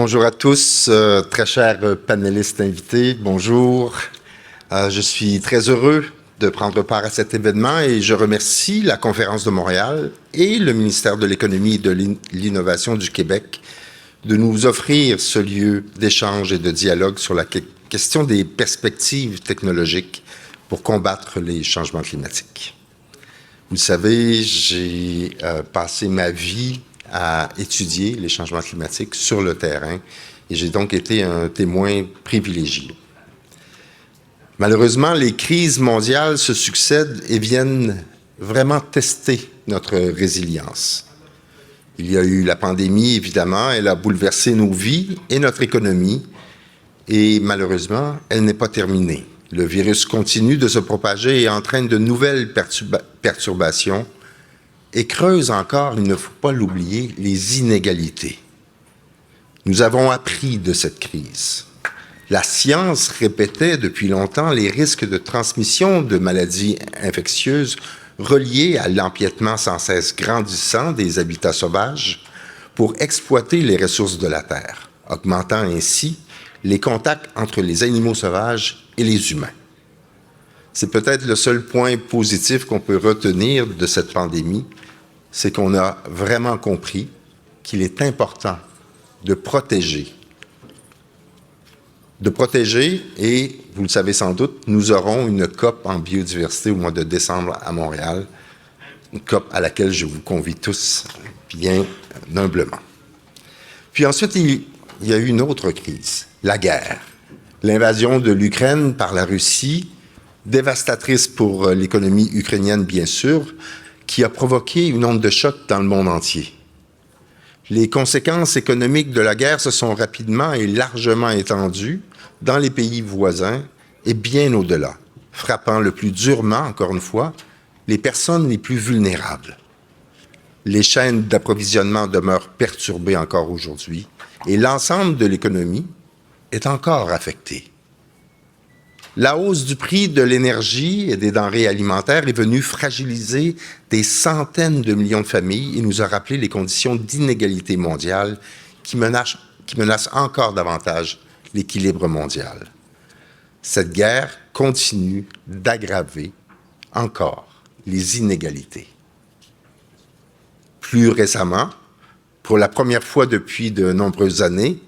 Bonjour à tous, très chers panélistes invités, bonjour. Je suis très heureux de prendre part à cet événement et je remercie la Conférence de Montréal et le ministère de l'Économie et de l'Innovation du Québec de nous offrir ce lieu d'échange et de dialogue sur la question des perspectives technologiques pour combattre les changements climatiques. Vous le savez, j'ai passé ma vie à étudier les changements climatiques sur le terrain et j'ai donc été un témoin privilégié. Malheureusement, les crises mondiales se succèdent et viennent vraiment tester notre résilience. Il y a eu la pandémie, évidemment, elle a bouleversé nos vies et notre économie et malheureusement, elle n'est pas terminée. Le virus continue de se propager et entraîne de nouvelles perturbations et creuse encore, il ne faut pas l'oublier, les inégalités. Nous avons appris de cette crise. La science répétait depuis longtemps les risques de transmission de maladies infectieuses reliées à l'empiètement sans cesse grandissant des habitats sauvages pour exploiter les ressources de la Terre, augmentant ainsi les contacts entre les animaux sauvages et les humains. C'est peut-être le seul point positif qu'on peut retenir de cette pandémie, c'est qu'on a vraiment compris qu'il est important de protéger. Et, vous le savez sans doute, nous aurons une COP en biodiversité au mois de décembre à Montréal, une COP à laquelle je vous convie tous bien humblement. Puis ensuite, il y a eu une autre crise, la guerre. L'invasion de l'Ukraine par la Russie, dévastatrice pour l'économie ukrainienne bien sûr, qui a provoqué une onde de choc dans le monde entier. Les conséquences économiques de la guerre se sont rapidement et largement étendues dans les pays voisins et bien au-delà, frappant le plus durement, encore une fois, les personnes les plus vulnérables. Les chaînes d'approvisionnement demeurent perturbées encore aujourd'hui et l'ensemble de l'économie est encore affecté. La hausse du prix de l'énergie et des denrées alimentaires est venue fragiliser des centaines de millions de familles et nous a rappelé les conditions d'inégalité mondiale qui menacent encore davantage l'équilibre mondial. Cette guerre continue d'aggraver encore les inégalités. Plus récemment, pour la première fois depuis de nombreuses années,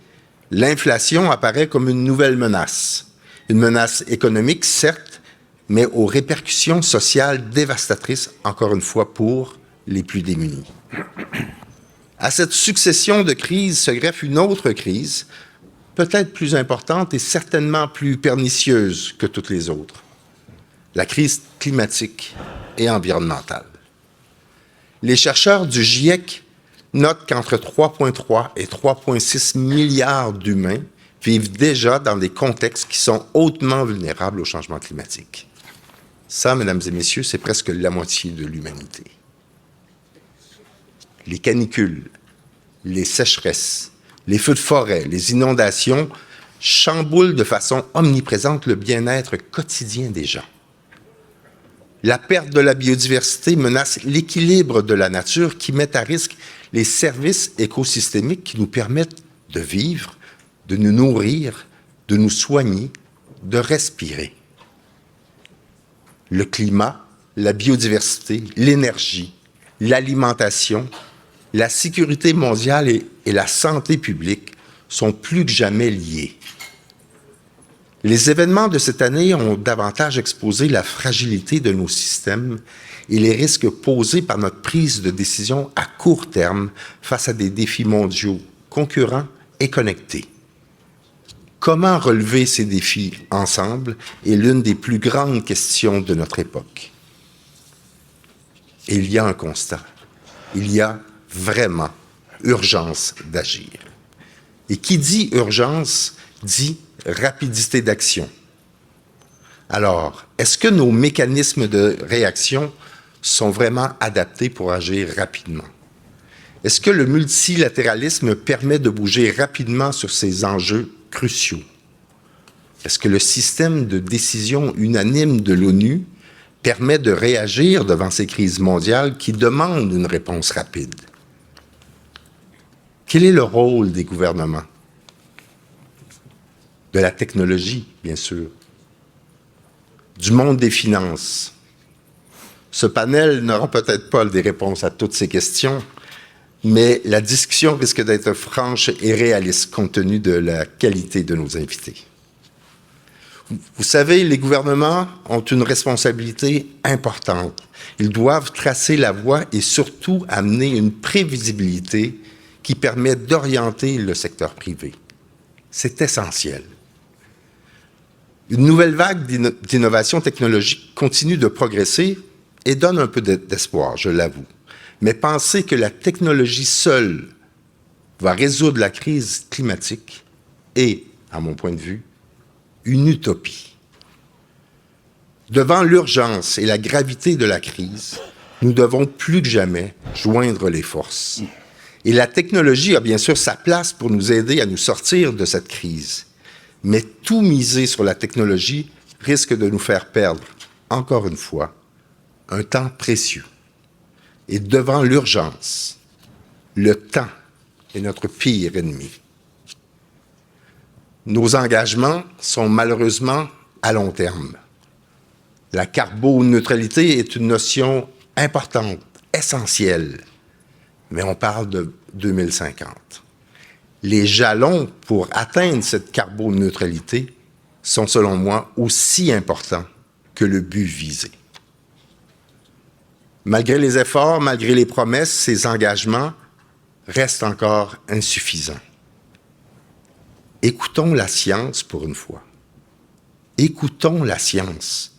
l'inflation apparaît comme une nouvelle menace. Une menace économique, certes, mais aux répercussions sociales dévastatrices, encore une fois, pour les plus démunis. À cette succession de crises se greffe une autre crise, peut-être plus importante et certainement plus pernicieuse que toutes les autres, la crise climatique et environnementale. Les chercheurs du GIEC notent qu'entre 3,3 et 3,6 milliards d'humains vivent déjà dans des contextes qui sont hautement vulnérables au changement climatique. Ça, mesdames et messieurs, c'est presque la moitié de l'humanité. Les canicules, les sécheresses, les feux de forêt, les inondations chamboulent de façon omniprésente le bien-être quotidien des gens. La perte de la biodiversité menace l'équilibre de la nature qui met à risque les services écosystémiques qui nous permettent de vivre, de nous nourrir, de nous soigner, de respirer. Le climat, la biodiversité, l'énergie, l'alimentation, la sécurité mondiale et la santé publique sont plus que jamais liés. Les événements de cette année ont davantage exposé la fragilité de nos systèmes et les risques posés par notre prise de décision à court terme face à des défis mondiaux concurrents et connectés. Comment relever ces défis ensemble est l'une des plus grandes questions de notre époque. Et il y a un constat. Il y a vraiment urgence d'agir. Et qui dit urgence dit rapidité d'action. Alors, est-ce que nos mécanismes de réaction sont vraiment adaptés pour agir rapidement? Est-ce que le multilatéralisme permet de bouger rapidement sur ces enjeux cruciaux? Est-ce que le système de décision unanime de l'ONU permet de réagir devant ces crises mondiales qui demandent une réponse rapide? Quel est le rôle des gouvernements? de la technologie, bien sûr, du monde des finances. Ce panel n'aura peut-être pas des réponses à toutes ces questions, mais la discussion risque d'être franche et réaliste compte tenu de la qualité de nos invités. Vous savez, les gouvernements ont une responsabilité importante. Ils doivent tracer la voie et surtout amener une prévisibilité qui permet d'orienter le secteur privé. C'est essentiel. Une nouvelle vague d'innovation technologique continue de progresser et donne un peu d'espoir, je l'avoue. Mais penser que la technologie seule va résoudre la crise climatique est, à mon point de vue, une utopie. Devant l'urgence et la gravité de la crise, nous devons plus que jamais joindre les forces. Et la technologie a bien sûr sa place pour nous aider à nous sortir de cette crise. Mais tout miser sur la technologie risque de nous faire perdre, encore une fois, un temps précieux. Et devant l'urgence, le temps est notre pire ennemi. Nos engagements sont malheureusement à long terme. La carboneutralité est une notion importante, essentielle, mais on parle de 2050. Les jalons pour atteindre cette carboneutralité sont, selon moi, aussi importants que le but visé. Malgré les efforts, malgré les promesses, ces engagements restent encore insuffisants. Écoutons la science pour une fois. Écoutons la science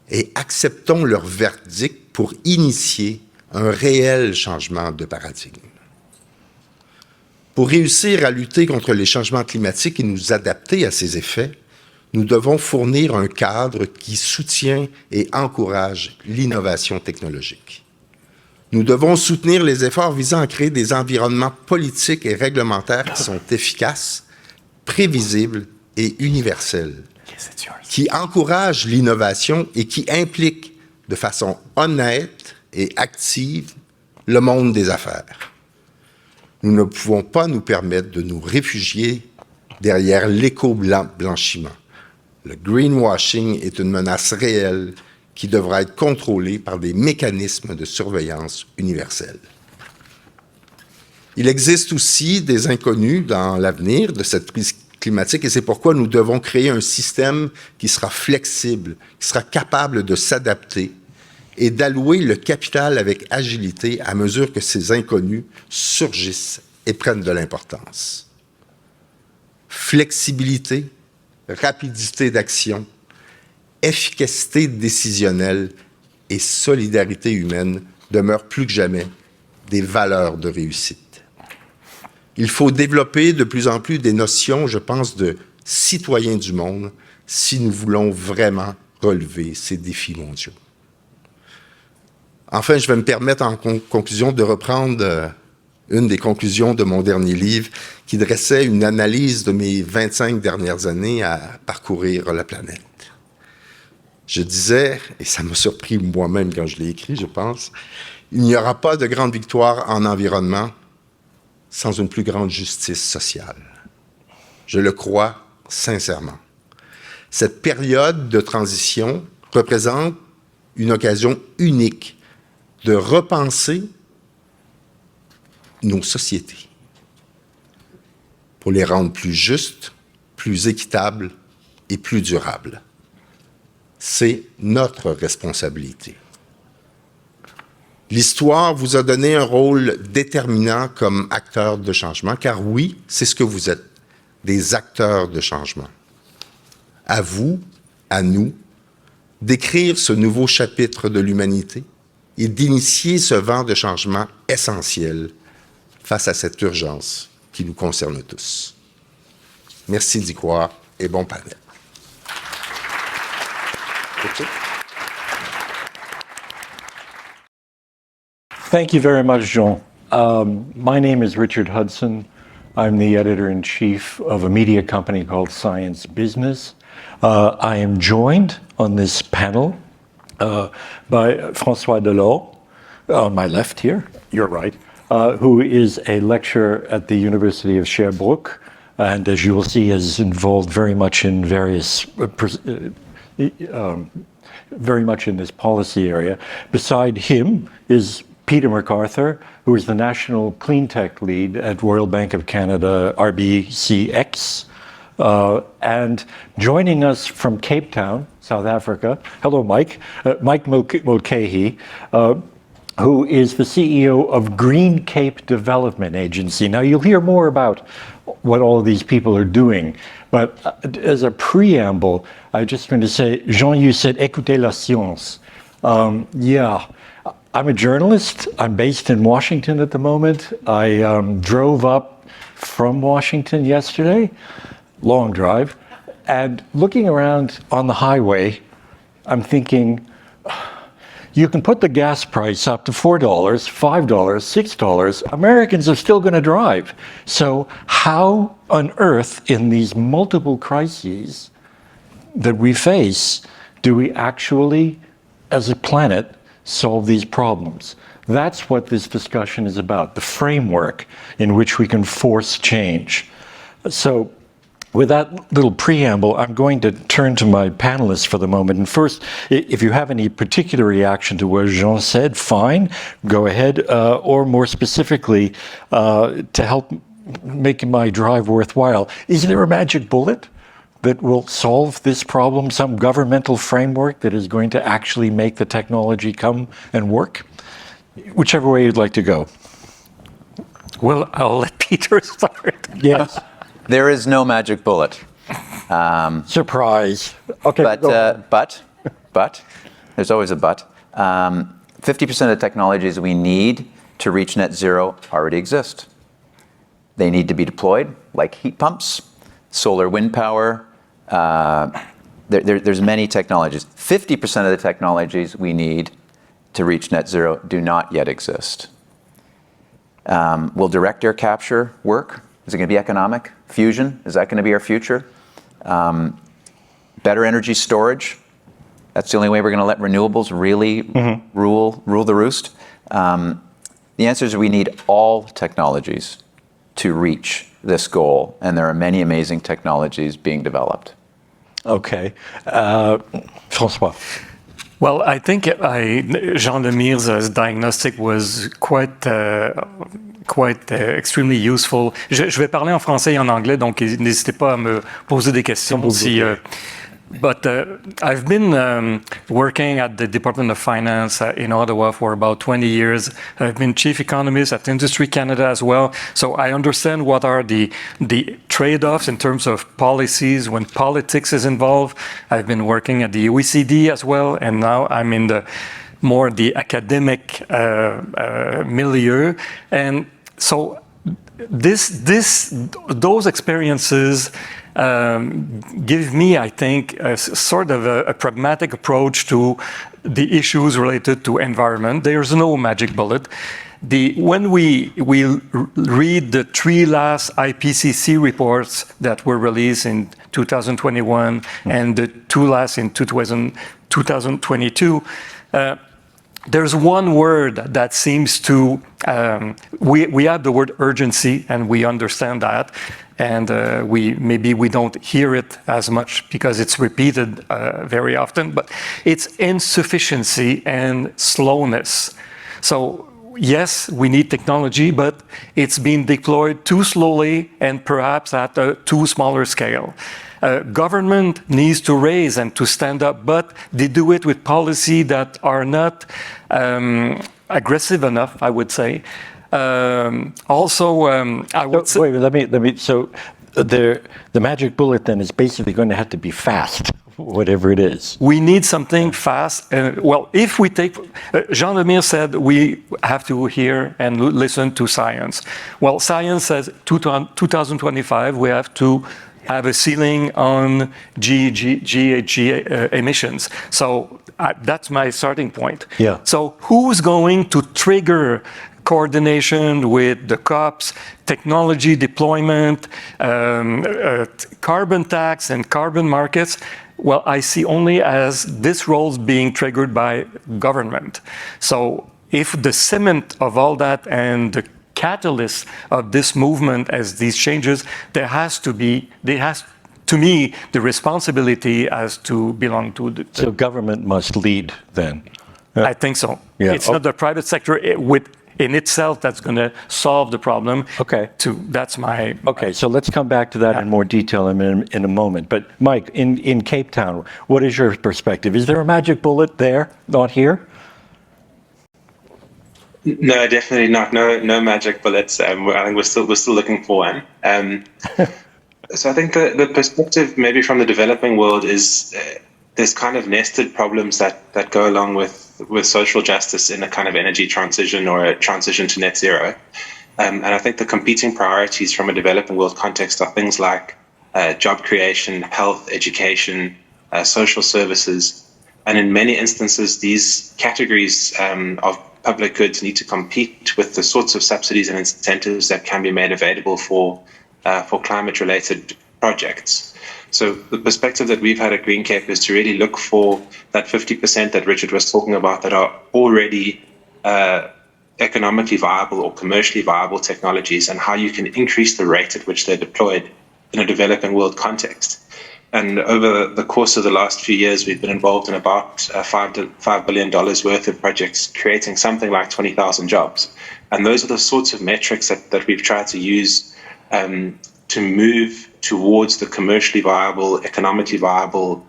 et acceptons leur verdict pour initier un réel changement de paradigme. Pour réussir à lutter contre les changements climatiques et nous adapter à ces effets, nous devons fournir un cadre qui soutient et encourage l'innovation technologique. Nous devons soutenir les efforts visant à créer des environnements politiques et réglementaires qui sont efficaces, prévisibles et universels, qui encouragent l'innovation et qui impliquent de façon honnête et active le monde des affaires. Nous ne pouvons pas nous permettre de nous réfugier derrière l'éco-blanchiment. Le greenwashing est une menace réelle qui devra être contrôlée par des mécanismes de surveillance universels. Il existe aussi des inconnus dans l'avenir de cette crise climatique et c'est pourquoi nous devons créer un système qui sera flexible, qui sera capable de s'adapter et d'allouer le capital avec agilité à mesure que ces inconnus surgissent et prennent de l'importance. Flexibilité, rapidité d'action, efficacité décisionnelle et solidarité humaine demeurent plus que jamais des valeurs de réussite. Il faut développer de plus en plus des notions, je pense, de citoyens du monde si nous voulons vraiment relever ces défis mondiaux. Enfin, je vais me permettre en conclusion de reprendre une des conclusions de mon dernier livre qui dressait une analyse de mes 25 dernières années à parcourir la planète. Je disais, et ça m'a surpris moi-même quand je l'ai écrit, je pense, il n'y aura pas de grande victoire en environnement sans une plus grande justice sociale. Je le crois sincèrement. Cette période de transition représente une occasion unique de repenser nos sociétés pour les rendre plus justes, plus équitables et plus durables. C'est notre responsabilité. L'histoire vous a donné un rôle déterminant comme acteur de changement, car oui, c'est ce que vous êtes, des acteurs de changement. À vous, à nous, d'écrire ce nouveau chapitre de l'humanité et d'initier ce vent de changement essentiel face à cette urgence qui nous concerne tous. Merci d'y croire et bon panel. Thank you very much, Jean. My name is Richard Hudson. I'm the editor-in-chief of a media company called Science Business. I am joined on this panel by François Delorme, on my left here, you're right, who is a lecturer at the University of Sherbrooke, and as you will see, is involved very much in very much in this policy area. Beside him is Peter McArthur, who is the National Cleantech Lead at Royal Bank of Canada, RBCx. And joining us from Cape Town, South Africa, hello, Mike. Mike Mulcahy, who is the CEO of GreenCape Development Agency. Now, you'll hear more about what all of these people are doing, but as a preamble, I just want to say, Jean, you said, écoutez la science. Yeah, I'm a journalist. I'm based in Washington at the moment. I drove up from Washington yesterday, long drive, and looking around on the highway, I'm thinking, you can put the gas price up to $4, $5, $6. Americans are still going to drive. So how on earth, in these multiple crises that we face, do we actually, as a planet, solve these problems? That's what this discussion is about, the framework in which we can force change. So with that little preamble, I'm going to turn to my panelists for the moment. And first, if you have any particular reaction to what Jean said, fine, go ahead. Or more specifically, to help make my drive worthwhile, is there a magic bullet that will solve this problem, some governmental framework that is going to actually make the technology come and work? Whichever way you'd like to go. Well, I'll let Peter start. Yes. There is no magic bullet. Surprise. Okay. But, there's always a but. 50% of the technologies we need to reach net zero already exist. They need to be deployed, like heat pumps, solar wind power. There's many technologies. 50% of the technologies we need to reach net zero do not yet exist. Will direct air capture work? Is it going to be economic? Fusion, is that going to be our future? Better energy storage. That's the only way we're going to let renewables really rule the roost. The answer is we need all technologies to reach this goal, and there are many amazing technologies being developed. Okay. François. Well, I think Jean Lemire's diagnostic was quite extremely useful. Je vais parler en français et en anglais, donc n'hésitez pas à me poser des questions. But I've been working at the Department of Finance in Ottawa for about 20 years. I've been chief economist at Industry Canada as well. So I understand what are the trade-offs in terms of policies when politics is involved. I've been working at the OECD as well, and now I'm in the more the academic milieu. And so those experiences give me, I think, a sort of a pragmatic approach to the issues related to environment. There's no magic bullet. When we read the 3 last IPCC reports that were released in 2021 and the 2 last in 2022, there's one word that seems to, we have the word urgency, and we understand that, and maybe we don't hear it as much because it's repeated very often, but it's insufficiency and slowness. So yes, we need technology, but it's being deployed too slowly and perhaps at a too smaller scale. Government needs to raise and to stand up, but they do it with policy that are not aggressive enough, I would say. Also, I would say... Wait, let me. So the magic bullet then is basically going to have to be fast, whatever it is. We need something fast. Well, if we take... Jean Lemire said we have to hear and listen to science. Well, science says 2025 we have to have a ceiling on GHG emissions. So that's my starting point. Yeah. So who's going to trigger coordination with the COPs, technology deployment, carbon tax and carbon markets? Well, I see only as this role being triggered by government. So if the cement of all that and the catalyst of this movement, as these changes, to me, the responsibility has to belong to the... So government must lead then? I think so. Yeah. It's not the private sector in itself that's going to solve the problem. Okay. That's my... Okay, so let's come back to that in more detail in a moment. But Mike, in Cape Town, what is your perspective? Is there a magic bullet there, not here? No, definitely not. No magic bullets. I think we're still looking for one. So I think the perspective maybe from the developing world is there's kind of nested problems that go along with social justice in a kind of energy transition or a transition to net zero. And I think the competing priorities from a developing world context are things like job creation, health, education, social services. And in many instances, these categories of public goods need to compete with the sorts of subsidies and incentives that can be made available for climate-related projects. So the perspective that we've had at GreenCape is to really look for that 50% that Richard was talking about that are already economically viable or commercially viable technologies, and how you can increase the rate at which they're deployed in a developing world context. And over the course of the last few years, we've been involved in about $5 billion worth of projects, creating something like 20,000 jobs. And those are the sorts of metrics that we've tried to use to move towards the commercially viable, economically viable,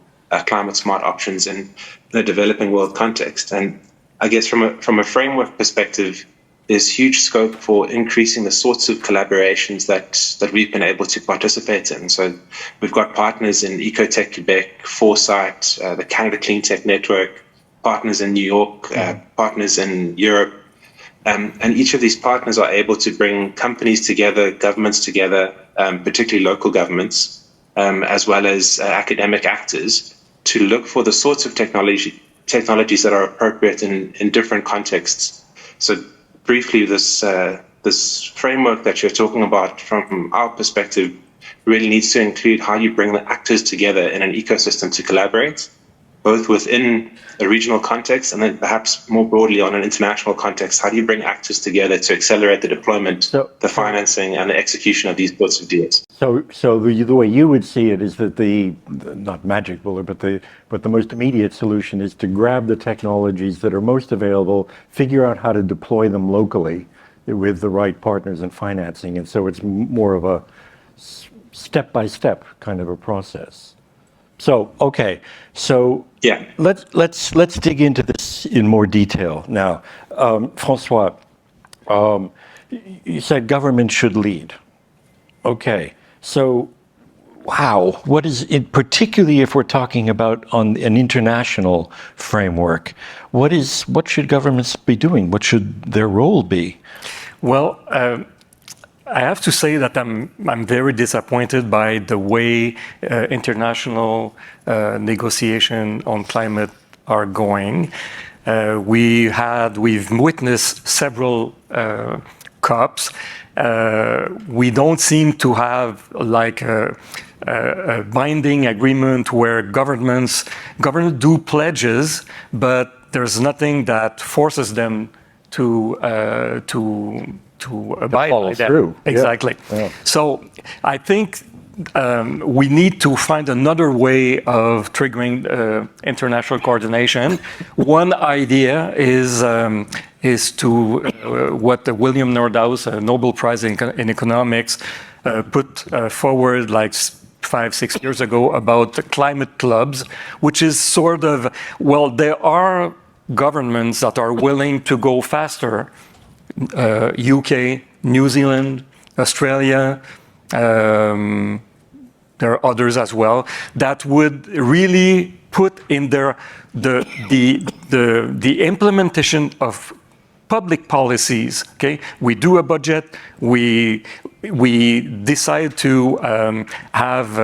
climate smart options in the developing world context. And I guess from a framework perspective, there's huge scope for increasing the sorts of collaborations that we've been able to participate in. So we've got partners in Ecotech Québec, Foresight, the Canada Cleantech Network, partners in New York, partners in Europe. And each of these partners are able to bring companies together, governments together, particularly local governments, as well as academic actors, to look for the sorts of technologies that are appropriate in different contexts. So briefly, this framework that you're talking about from our perspective really needs to include how you bring the actors together in an ecosystem to collaborate, both within a regional context and then perhaps more broadly on an international context. How do you bring actors together to accelerate the deployment, the financing, and the execution of these sorts of deals? So the way you would see it is that the not magic bullet, but the most immediate solution is to grab the technologies that are most available, figure out how to deploy them locally with the right partners and financing, and so it's more of a step-by-step kind of a process. So okay, so yeah, let's dig into this in more detail now. François, you said government should lead. Okay, so wow, what is it, particularly if we're talking about on an international framework, what should governments be doing? What should their role be? Well, I have to say that I'm very disappointed by the way international negotiation on climate are going. We've witnessed several COPs. We don't seem to have like a binding agreement where government do pledges, but there's nothing that forces them to abide by that. Through. Exactly. Yeah. So I think we need to find another way of triggering international coordination. One idea is to what William Nordhaus, a Nobel Prize in economics, put forward like 5-6 years ago about the climate clubs, which is sort of, well, there are governments that are willing to go faster. UK, New Zealand, Australia, there are others as well, that would really put in there the implementation of public policies. Okay, we do a budget, we decide to have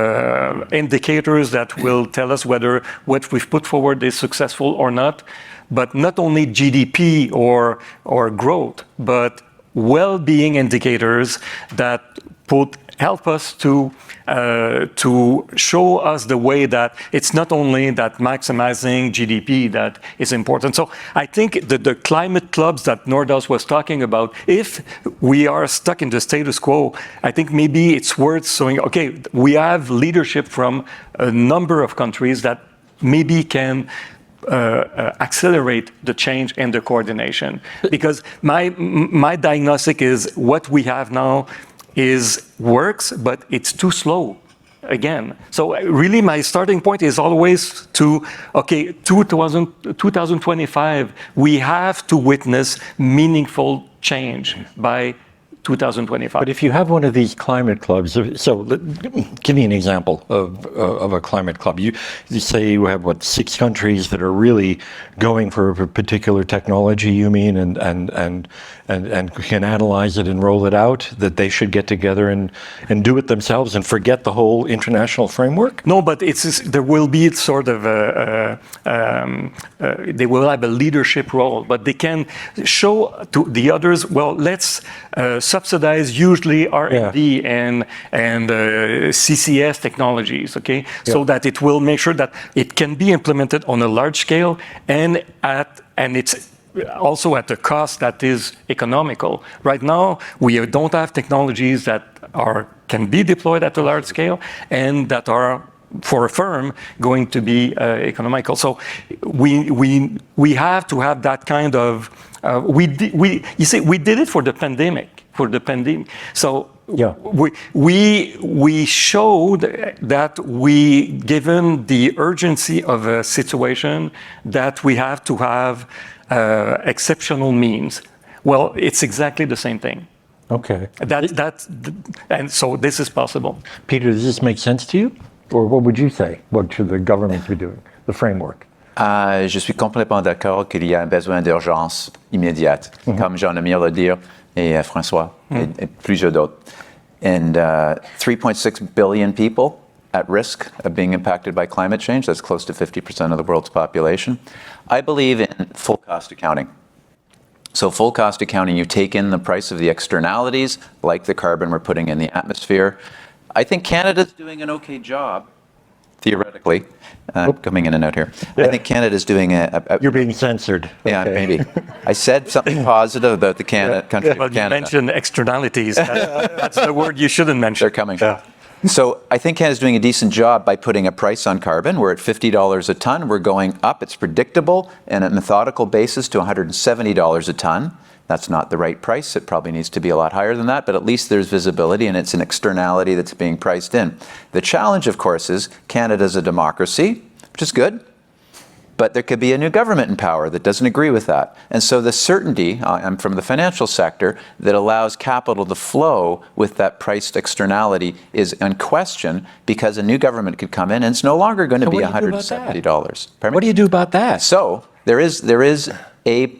indicators that will tell us whether what we've put forward is successful or not. But not only GDP or growth, but well-being indicators that put help us to show us the way that it's not only that maximizing GDP that is important. So I think the climate clubs that Nordos was talking about, if we are stuck in the status quo, I think maybe it's worth showing, okay, we have leadership from a number of countries that maybe can accelerate the change and the coordination. Because my diagnostic is what we have now works, but it's too slow again. So really my starting point is always to, okay, 2025, we have to witness meaningful change by 2025. But if you have one of these climate clubs, so give me an example of a climate club. You say you have, 6 countries that are really going for a particular technology, you mean, and can analyze it and roll it out, that they should get together and do it themselves and forget the whole international framework? No, but there will be sort of they will have a leadership role, but they can show to the others, well, let's subsidize usually R&D and CCS technologies, okay? Yeah. So that it will make sure that it can be implemented on a large scale and it's also at a cost that is economical. Right now, we don't have technologies that can be deployed at a large scale and that are, for a firm, going to be economical. So we have to have that kind of. You see, we did it for the pandemic. So yeah. we showed that given the urgency of a situation, that we have to have exceptional means. Well, it's exactly the same thing. Okay. And so this is possible. Peter, does this make sense to you? Or what would you say? What should the government be doing? The framework? Je suis complètement d'accord qu'il y a un besoin d'urgence immédiate, comme Jean-Lemire l'a dit, et François, et plusieurs d'autres. And 3.6 billion people at risk of being impacted by climate change. That's close to 50% of the world's population. I believe in full cost accounting. So full cost accounting, you take in the price of the externalities, like the carbon we're putting in the atmosphere. I think Canada's doing an okay job, theoretically, coming in and out here. Yeah. I think Canada's doing You're being censored. Yeah, okay. Maybe. I said something positive about the country of Canada. Well, you mentioned externalities. That's the word you shouldn't mention. They're coming. Yeah. So I think Canada's doing a decent job by putting a price on carbon. We're at $50 a ton. We're going up. It's predictable and a methodical basis to $170 a ton. That's not the right price. It probably needs to be a lot higher than that, but at least there's visibility and it's an externality that's being priced in. The challenge, of course, is Canada's a democracy, which is good, but there could be a new government in power that doesn't agree with that. And so the certainty, I'm from the financial sector, that allows capital to flow with that priced externality is in question because a new government could come in and it's no longer going to be $170. What do you do about that? So there is a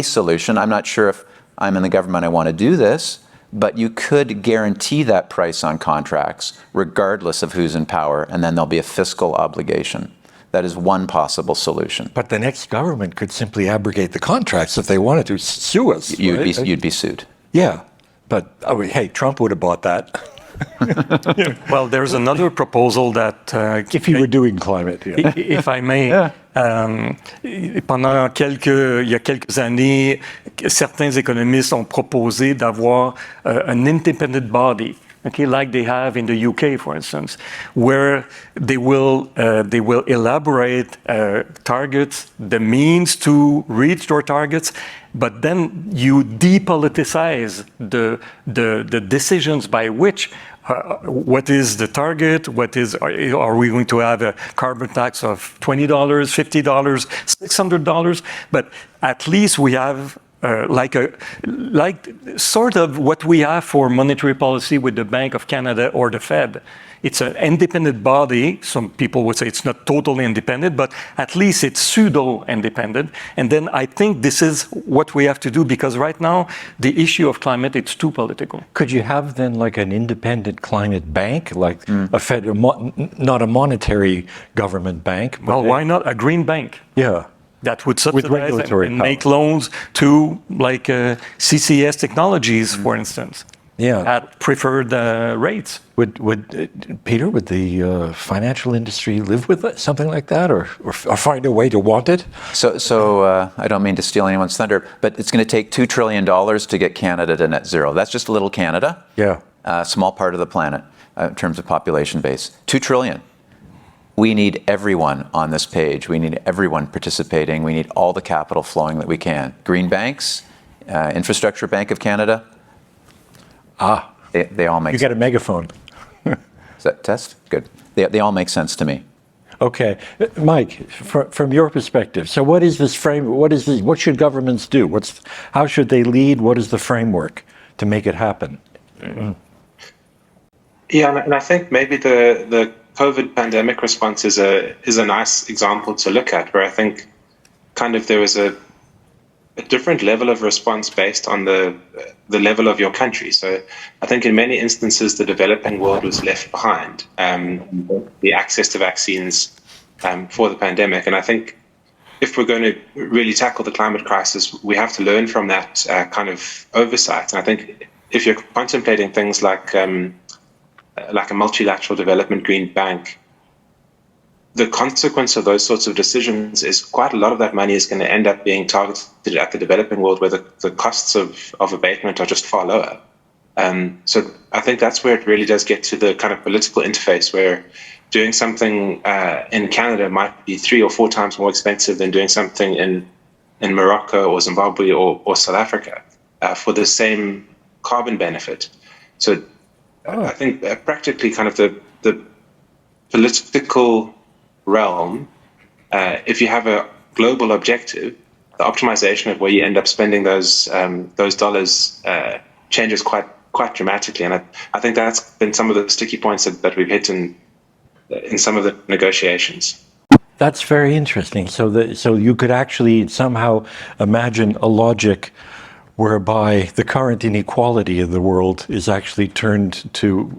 solution. I'm not sure if I'm in the government I want to do this, but you could guarantee that price on contracts regardless of who's in power, and then there'll be a fiscal obligation. That is one possible solution. But the next government could simply abrogate the contracts if they wanted to sue us. You'd be sued. Yeah, but hey, Trump would have bought that. Well, there's another proposal that... if you were doing climate. Yeah. If I may, yeah. Il y a quelques années, certains économistes ont proposé d'avoir an independent body, okay, like they have in the UK, for instance, where they will elaborate targets, the means to reach their targets, but then you depoliticize the decisions by which what is the target? Are we going to have a carbon tax of $20, $50, $600? But at least we have like sort of what we have for monetary policy with the Bank of Canada or the Fed. It's an independent body. Some people would say it's not totally independent, but at least it's pseudo-independent. And then I think this is what we have to do, because right now, the issue of climate, it's too political. Could you have then like an independent climate bank, like a Fed, not a monetary government bank? Well, why not a green bank? Yeah. That would subsidize and make loans to like CCS technologies, for instance. at preferred rates. Peter, would the financial industry live with something like that, or find a way to want it? So I don't mean to steal anyone's thunder, but it's going to take $2 trillion to get Canada to net zero. That's just a little Canada. Yeah. A small part of the planet in terms of population base. $2 trillion. We need everyone on this page. We need everyone participating. We need all the capital flowing that we can. Green banks, Infrastructure Bank of Canada. They all make sense. You got a megaphone. Is that test? Good. They all make sense to me. Okay. Mike, from your perspective, so what is this frame? What should governments do? How should they lead? What is the framework to make it happen? Yeah, and I think maybe the COVID pandemic response is a nice example to look at, where I think kind of there was a different level of response based on the level of your country. So I think in many instances, the developing world was left behind, the access to vaccines for the pandemic. And I think if we're going to really tackle the climate crisis, we have to learn from that kind of oversight. And I think if you're contemplating things like a multilateral development green bank, the consequence of those sorts of decisions is quite a lot of that money is going to end up being targeted at the developing world, where the costs of abatement are just far lower. So I think that's where it really does get to the kind of political interface, where doing something in Canada might be 3 or 4 times more expensive than doing something in Morocco or Zimbabwe or South Africa for the same carbon benefit. So I think practically kind of the political realm, if you have a global objective, the optimization of where you end up spending those dollars changes quite dramatically. And I think that's been some of the sticky points that we've hit in some of the negotiations. That's very interesting. So you could actually somehow imagine a logic whereby the current inequality of the world is actually turned to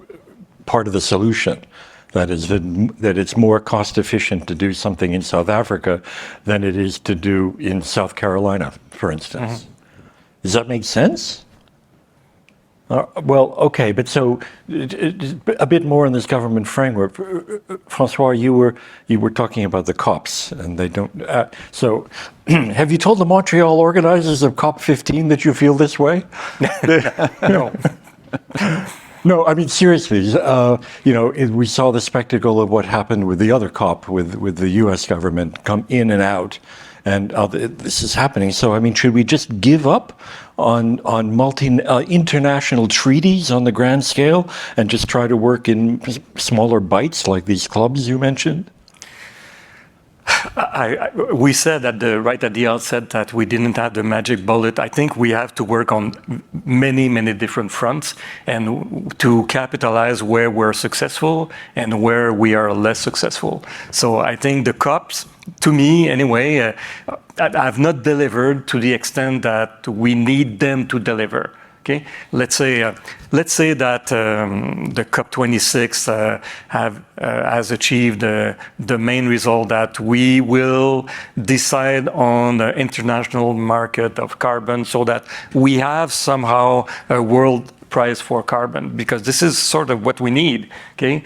part of the solution. That is, that it's more cost efficient to do something in South Africa than it is to do in South Carolina, for instance. Mm-hmm. Does that make sense? Well, okay, but so a bit more in this government framework. François, you were talking about the COPs, and they don't. So, have you told the Montreal organizers of COP 15 that you feel this way? No. No, I mean seriously. We saw the spectacle of what happened with the other COP, with the U.S. government come in and out, and this is happening. So, I mean, should we just give up on international treaties on the grand scale and just try to work in smaller bites like these clubs you mentioned? We said right at the outset that we didn't have the magic bullet. I think we have to work on many, many different fronts and to capitalize where we're successful and where we are less successful. So I think the COPs, to me anyway, have not delivered to the extent that we need them to deliver. Okay, let's say that the COP26 has achieved the main result that we will decide on the international market of carbon, so that we have somehow a world price for carbon, because this is sort of what we need. Okay,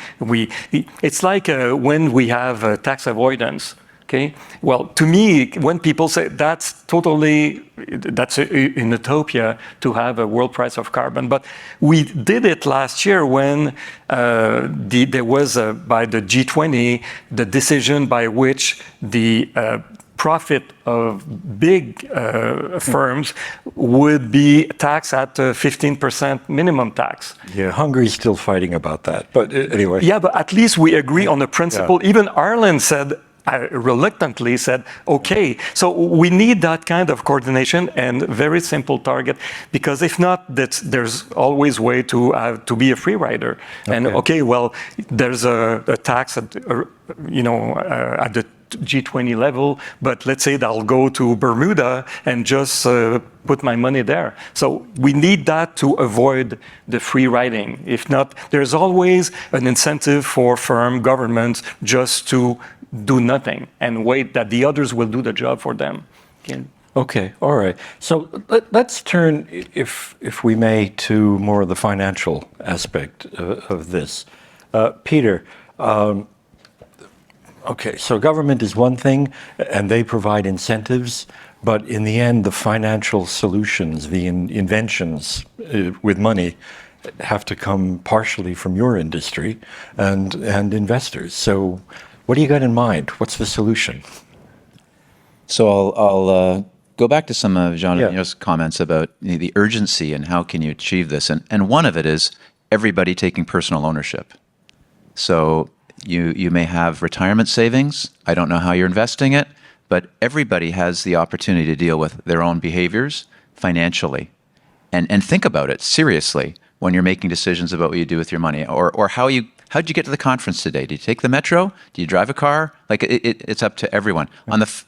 it's like when we have tax avoidance. Okay. Well, to me, when people say that's an utopia to have a world price of carbon, but we did it last year when there was by the G20 the decision by which the profit of big firms would be taxed at 15% minimum tax. Yeah, Hungary's still fighting about that, but anyway. Yeah, but at least we agree on the principle. Yeah. Even Ireland said. Reluctantly said, okay, so we need that kind of coordination and very simple target, because if not, there's always way to be a free rider. Okay. And okay, well, there's a tax at the G20 level, but let's say that I'll go to Bermuda and just put my money there. So we need that to avoid the free riding. If not, there's always an incentive for firm governments just to do nothing and wait that the others will do the job for them. Okay. Okay, all right. So let's turn, if we may, to more of the financial aspect of this. Peter, okay, so government is one thing, and they provide incentives, but in the end, the financial solutions, the inventions with money, have to come partially from your industry and investors. So what do you got in mind? What's the solution? So I'll go back to some of Jean-Emil's comments about the urgency and how can you achieve this. And one of it is everybody taking personal ownership. So you may have retirement savings. I don't know how you're investing it, but everybody has the opportunity to deal with their own behaviors financially. And think about it seriously when you're making decisions about what you do with your money, or how'd you get to the conference today? Did you take the metro? Do you drive a car? Like it's up to everyone.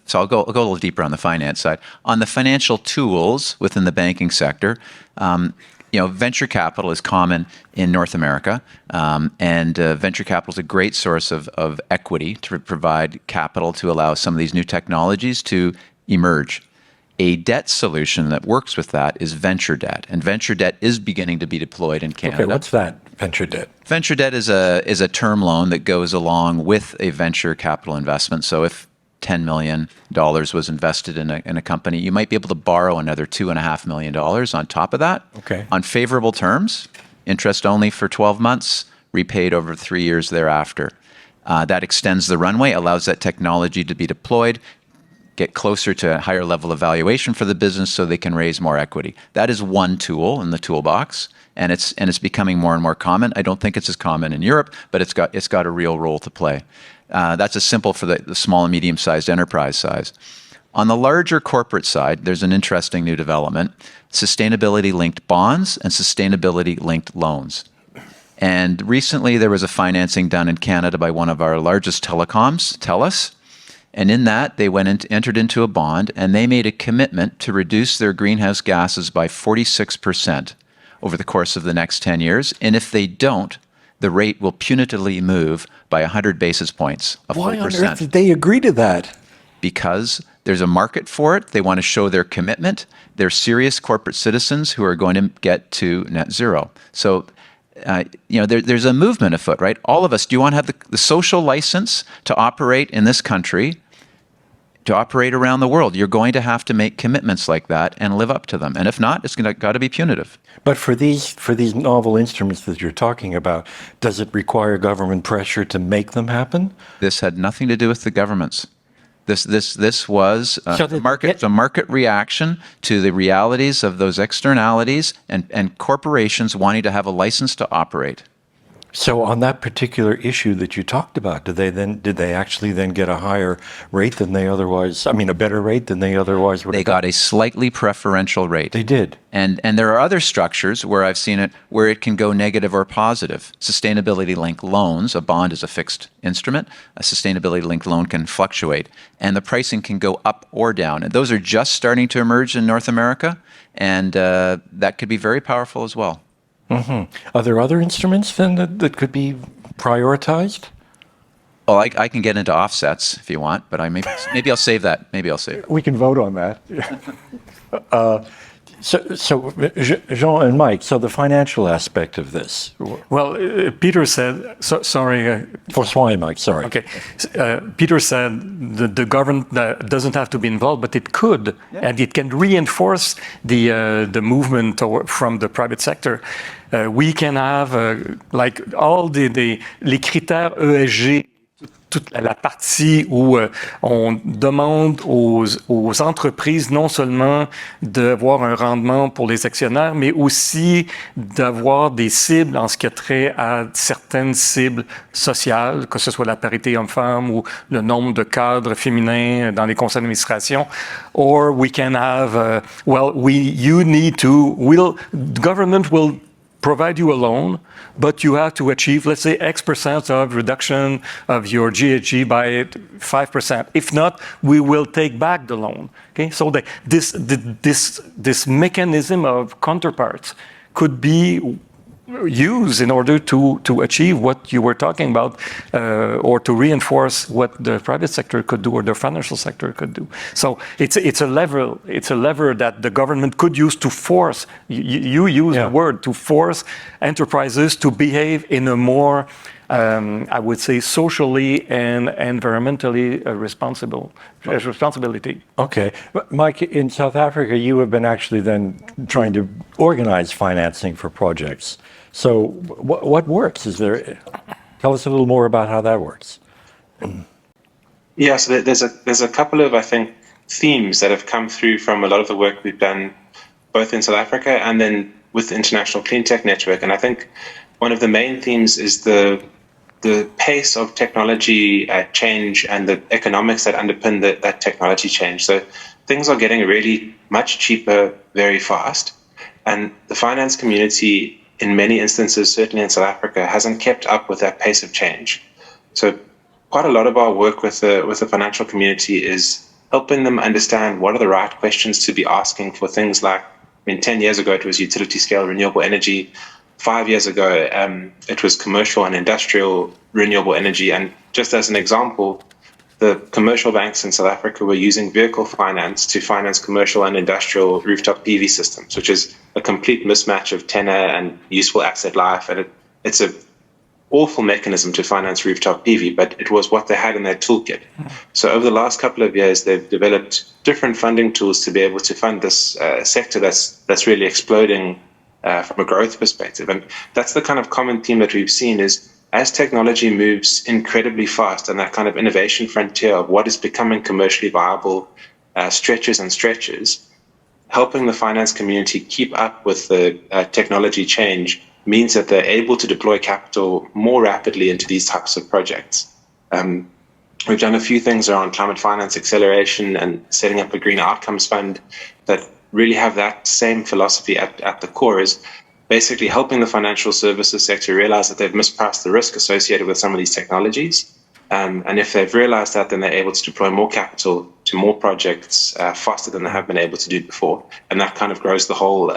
So I'll go a little deeper on the finance side. On the financial tools within the banking sector, venture capital is common in North America, and venture capital is a great source of equity to provide capital to allow some of these new technologies to emerge. A debt solution that works with that is venture debt, and venture debt is beginning to be deployed in Canada. Okay, what's that, venture debt? Venture debt is a term loan that goes along with a venture capital investment. So if $10 million was invested in a company, you might be able to borrow another $2.5 million on top of that. Okay. On favorable terms, interest only for 12 months, repaid over 3 years thereafter. That extends the runway, allows that technology to be deployed, get closer to a higher level of valuation for the business so they can raise more equity. That is one tool in the toolbox, and it's becoming more and more common. I don't think it's as common in Europe, but it's got a real role to play. That's a simple for the small and medium-sized enterprise size. On the larger corporate side, there's an interesting new development, sustainability-linked bonds and sustainability-linked loans. And recently there was a financing done in Canada by one of our largest telecoms, TELUS. And in that, they entered into a bond, and they made a commitment to reduce their greenhouse gases by 46% over the course of the next 10 years. And if they don't, the rate will punitively move by 100 basis points, a full Why on percent. earth did they agree to that? Because there's a market for it. They want to show their commitment. They're serious corporate citizens who are going to get to net zero. So there's a movement afoot, right? All of us, do you want to have the social license to operate in this country, to operate around the world? You're going to have to make commitments like that and live up to them. And if not, it's got to be punitive. But for these novel instruments that you're talking about, does it require government pressure to make them happen? This had nothing to do with the governments. This was a market reaction to the realities of those externalities and corporations wanting to have a license to operate. So on that particular issue that you talked about, did they actually then get a higher rate than they otherwise, a better rate than they otherwise would have? They got a slightly preferential rate. They did. And there are other structures where I've seen it where it can go negative or positive. Sustainability-linked loans, a bond is a fixed instrument. A sustainability-linked loan can fluctuate, and the pricing can go up or down. And those are just starting to emerge in North America, and that could be very powerful as well. Mm-hmm. Are there other instruments then that could be prioritized? Well, I can get into offsets if you want, but maybe I'll save that. We can vote on that. So Jean and Mike, so the financial aspect of this. Well, Peter said, sorry. François and Mike, sorry. Okay. Peter said the government doesn't have to be involved, but it could, and it can reinforce the movement from the private sector. We can have like all les critères ESG, toute la partie où on demande aux entreprises non seulement d'avoir un rendement pour les actionnaires, mais aussi d'avoir des cibles en ce qui a trait à certaines cibles sociales, que ce soit la parité homme-femme ou le nombre de cadres féminins dans les conseils d'administration. Or we can have, the government will provide you a loan, but you have to achieve, let's say, X% of reduction of your GHG by 5%. If not, we will take back the loan. Okay, so this mechanism of counterparts could be use in order to achieve what you were talking about, or to reinforce what the private sector could do or the financial sector could do. So it's a lever that the government could use to force. You use the word to force enterprises to behave in a more, I would say, socially and environmentally responsibility. Okay. Mike, in South Africa, you have been actually then trying to organize financing for projects. So what works? Tell us a little more about how that works. Yeah, so there's a couple of, I think, themes that have come through from a lot of the work we've done both in South Africa and then with the International Cleantech Network. And I think one of the main themes is the pace of technology change and the economics that underpin that technology change. So things are getting really much cheaper very fast. And the finance community, in many instances, certainly in South Africa, hasn't kept up with that pace of change. So quite a lot of our work with the financial community is helping them understand what are the right questions to be asking for things like, 10 years ago, it was utility scale renewable energy. 5 years ago, it was commercial and industrial renewable energy. And just as an example, the commercial banks in South Africa were using vehicle finance to finance commercial and industrial rooftop PV systems, which is a complete mismatch of tenor and useful asset life. And it's an awful mechanism to finance rooftop PV, but it was what they had in their toolkit. So over the last couple of years, they've developed different funding tools to be able to fund this sector that's really exploding from a growth perspective. And that's the kind of common theme that we've seen is as technology moves incredibly fast and that kind of innovation frontier of what is becoming commercially viable stretches, helping the finance community keep up with the technology change means that they're able to deploy capital more rapidly into these types of projects. We've done a few things around climate finance acceleration and setting up a green outcomes fund that really have that same philosophy at the core, is basically helping the financial services sector realize that they've mispriced the risk associated with some of these technologies. And if they've realized that, then they're able to deploy more capital to more projects faster than they have been able to do before. And that kind of grows the whole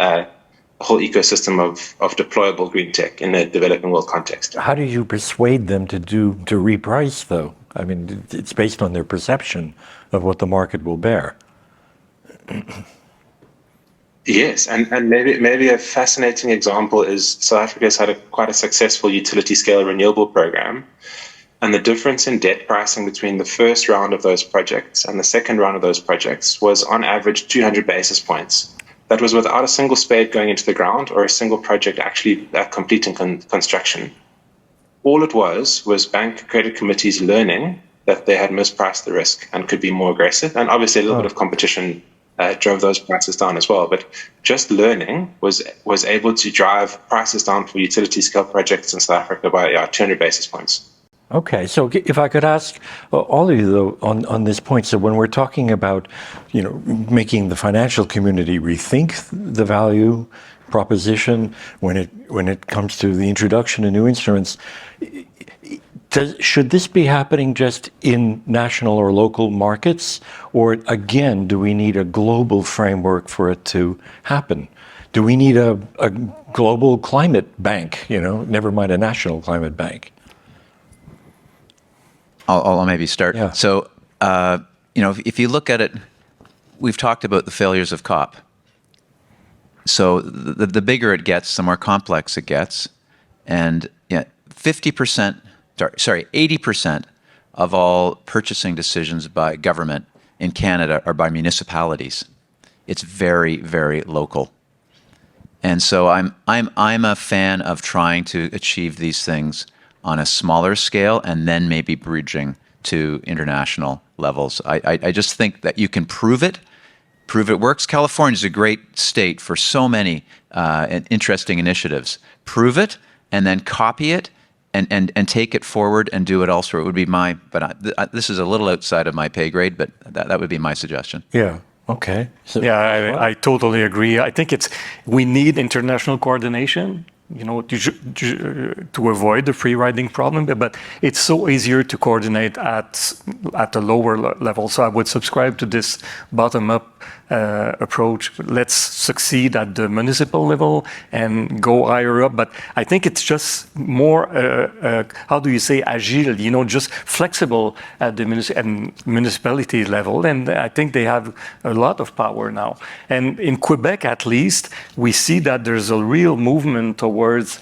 ecosystem of deployable green tech in a developing world context. How do you persuade them to reprice, though? I mean, it's based on their perception of what the market will bear. Yes, and maybe a fascinating example is South Africa's had quite a successful utility scale renewable program, and the difference in debt pricing between the first round of those projects and the second round of those projects was on average 200 basis points. That was without a single spade going into the ground or a single project actually completing construction. All it was bank credit committees learning that they had mispriced the risk and could be more aggressive, and obviously a little bit of competition drove those prices down as well. But just learning was able to drive prices down for utility scale projects in South Africa by 200 basis points. Okay, so if I could ask all of you though on this point, so when we're talking about, making the financial community rethink the value proposition when it comes to the introduction of new instruments, should this be happening just in national or local markets, or again, do we need a global framework for it to happen? Do we need a global climate bank? Never mind a national climate bank. I'll maybe start. Yeah. So, if you look at it, we've talked about the failures of COP. So the bigger it gets, the more complex it gets, and 80% of all purchasing decisions by government in Canada are by municipalities. It's very, very local. And so I'm a fan of trying to achieve these things on a smaller scale and then maybe bridging to international levels. I just think that you can prove it works. California is a great state for so many interesting initiatives. Prove it and then copy it and take it forward and do it elsewhere. It would be this is a little outside of my pay grade, but that would be my suggestion. Yeah. Okay. So, I totally agree. I think we need international coordination, to avoid the free riding problem, but it's so easier to coordinate at a lower level. So I would subscribe to this bottom-up approach. Let's succeed at the municipal level and go higher up. But I think it's just more, how do you say, agile, you know, just flexible at the municipality level. And I think they have a lot of power now. And in Quebec, at least, we see that there's a real movement towards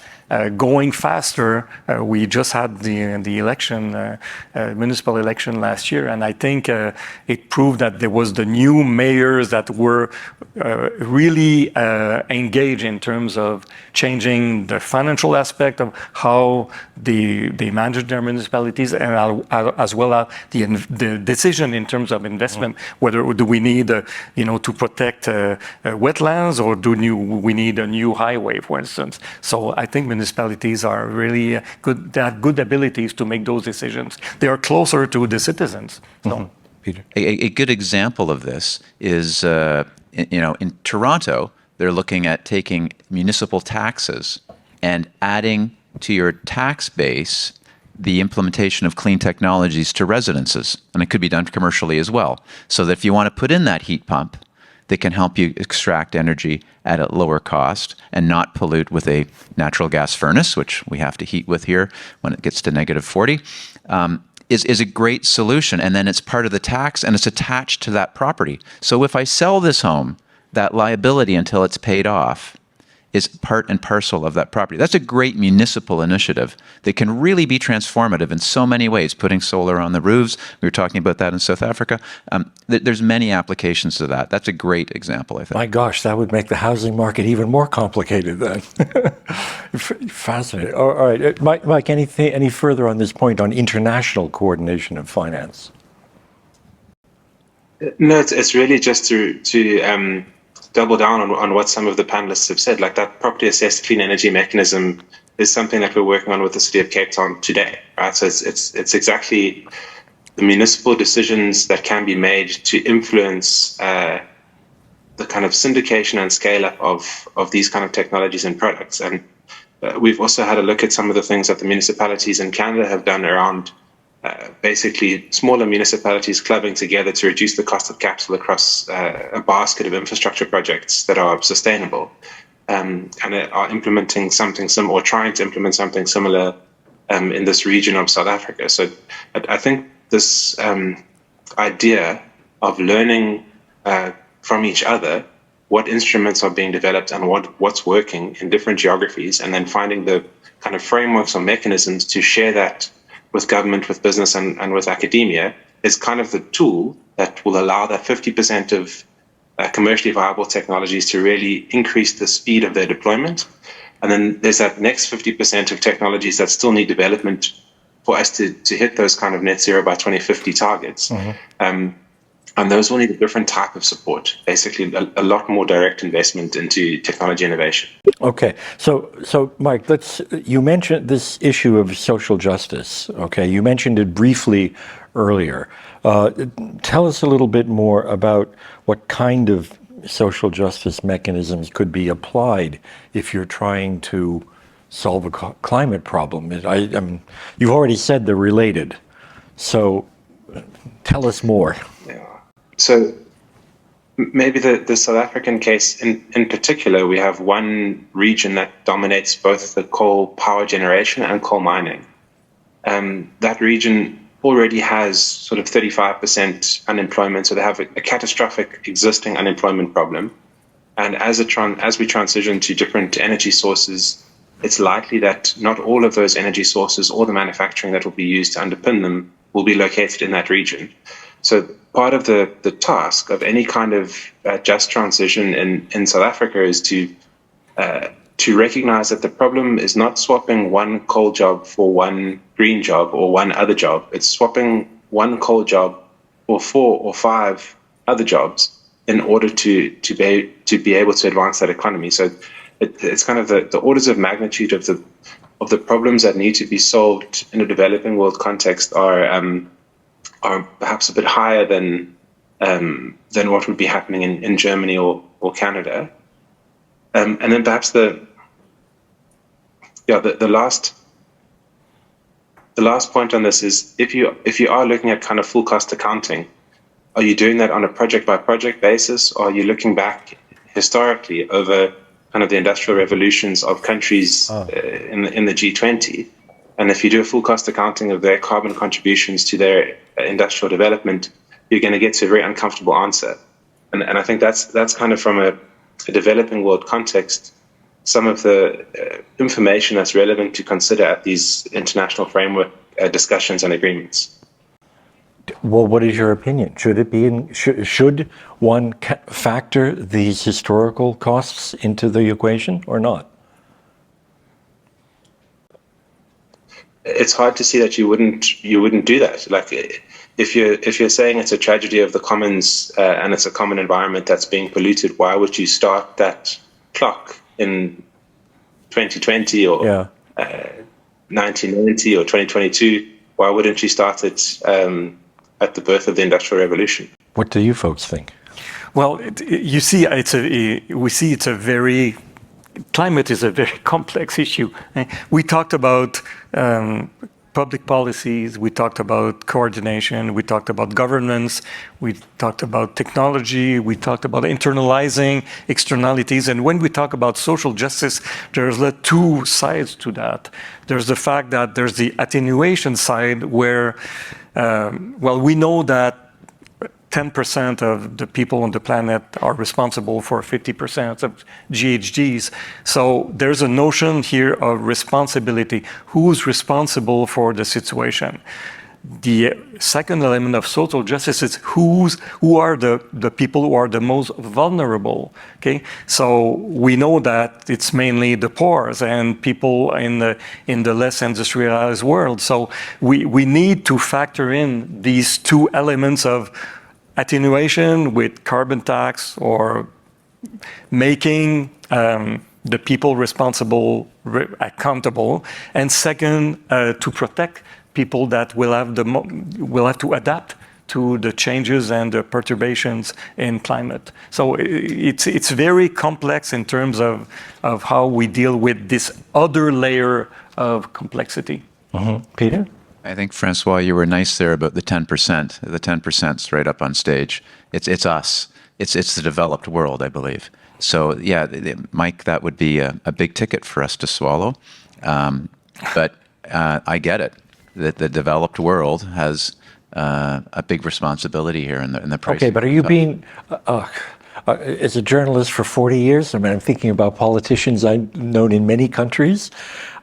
going faster. We just had the election, municipal election last year, and I think it proved that there was the new mayors that were really engaged in terms of changing the financial aspect of how they manage their municipalities, and as well as the decision in terms of investment, whether do we need, to protect wetlands, or we need a new highway, for instance. So I think municipalities are really good. They have good abilities to make those decisions. They are closer to the citizens. So. Peter. A good example of this is, in Toronto, they're looking at taking municipal taxes and adding to your tax base the implementation of clean technologies to residences. And it could be done commercially as well. So that if you want to put in that heat pump, they can help you extract energy at a lower cost and not pollute with a natural gas furnace, which we have to heat with here when it gets to -40, is a great solution. And then it's part of the tax and it's attached to that property. So if I sell this home, that liability until it's paid off is part and parcel of that property. That's a great municipal initiative that can really be transformative in so many ways, putting solar on the roofs. We were talking about that in South Africa. There's many applications to that. That's a great example, I think. My gosh, that would make the housing market even more complicated then. Fascinating. All right, Mike, any further on this point on international coordination of finance? No, it's really just to double down on what some of the panelists have said. Like that property assessed clean energy mechanism is something that we're working on with the City of Cape Town today, right? So it's exactly the municipal decisions that can be made to influence the kind of syndication and scale up of these kind of technologies and products. And we've also had a look at some of the things that the municipalities in Canada have done around basically smaller municipalities clubbing together to reduce the cost of capital across a basket of infrastructure projects that are sustainable, and are implementing something similar, or trying to implement something similar in this region of South Africa. So I think this idea of learning from each other what instruments are being developed and what's working in different geographies, and then finding the kind of frameworks or mechanisms to share that with government, with business, and with academia is kind of the tool that will allow that 50% of commercially viable technologies to really increase the speed of their deployment. And then there's that next 50% of technologies that still need development for us to hit those kind of net zero by 2050 targets. Mm-hmm. And those will need a different type of support, basically a lot more direct investment into technology innovation. Okay, so Mike, you mentioned this issue of social justice. Okay, you mentioned it briefly earlier. Tell us a little bit more about what kind of social justice mechanisms could be applied if you're trying to solve a climate problem. You've already said they're related, so tell us more. Yeah. So maybe the South African case in particular, we have one region that dominates both the coal power generation and coal mining. That region already has sort of 35% unemployment, so they have a catastrophic existing unemployment problem. And as we transition to different energy sources, it's likely that not all of those energy sources or the manufacturing that will be used to underpin them will be located in that region. So part of the task of any kind of just transition in South Africa is to recognize that the problem is not swapping one coal job for one green job or one other job. It's swapping one coal job for 4 or 5 other jobs in order to be able to advance that economy. So it's kind of the orders of magnitude of the problems that need to be solved in a developing world context are perhaps a bit higher than what would be happening in Germany or Canada. And then perhaps the last point on this is if you are looking at kind of full cost accounting, are you doing that on a project-by-project basis, or are you looking back historically over kind of the industrial revolutions of countries in the G20? And if you do a full cost accounting of their carbon contributions to their industrial development, you're going to get to a very uncomfortable answer. And I think that's kind of from a developing world context, some of the information that's relevant to consider at these international framework discussions and agreements. Well, what is your opinion? Should it be should one factor these historical costs into the equation or not? It's hard to see that you wouldn't do that. Like, if you're saying it's a tragedy of the commons and it's a common environment that's being polluted, why would you start that clock in 2020 or 1990 or 2022? Why wouldn't you start it at the birth of the Industrial Revolution? What do you folks think? Well, you see, climate is a very complex issue. We talked about public policies, we talked about coordination, we talked about governance, we talked about technology, we talked about internalizing externalities. And when we talk about social justice, there's two sides to that. There's the fact that there's the attenuation side where, we know that 10% of the people on the planet are responsible for 50% of GHGs. So there's a notion here of responsibility. Who's responsible for the situation? The second element of social justice is who are the people who are the most vulnerable. Okay, so we know that it's mainly the poor and people in the less industrialized world. So we need to factor in these two elements of attenuation with carbon tax or making the people responsible accountable, and second, to protect people that will have to adapt to the changes and the perturbations in climate. So it's very complex in terms of how we deal with this other layer of complexity. Mm-hmm. Peter? I think, François, you were nice there about the 10%. The 10% straight up on stage. It's us. It's the developed world, I believe. So, yeah, Mike, that would be a big ticket for us to swallow. But I get it. The developed world has a big responsibility here in the price. Okay, but are you being... as a journalist for 40 years, I mean, I'm thinking about politicians I've known in many countries.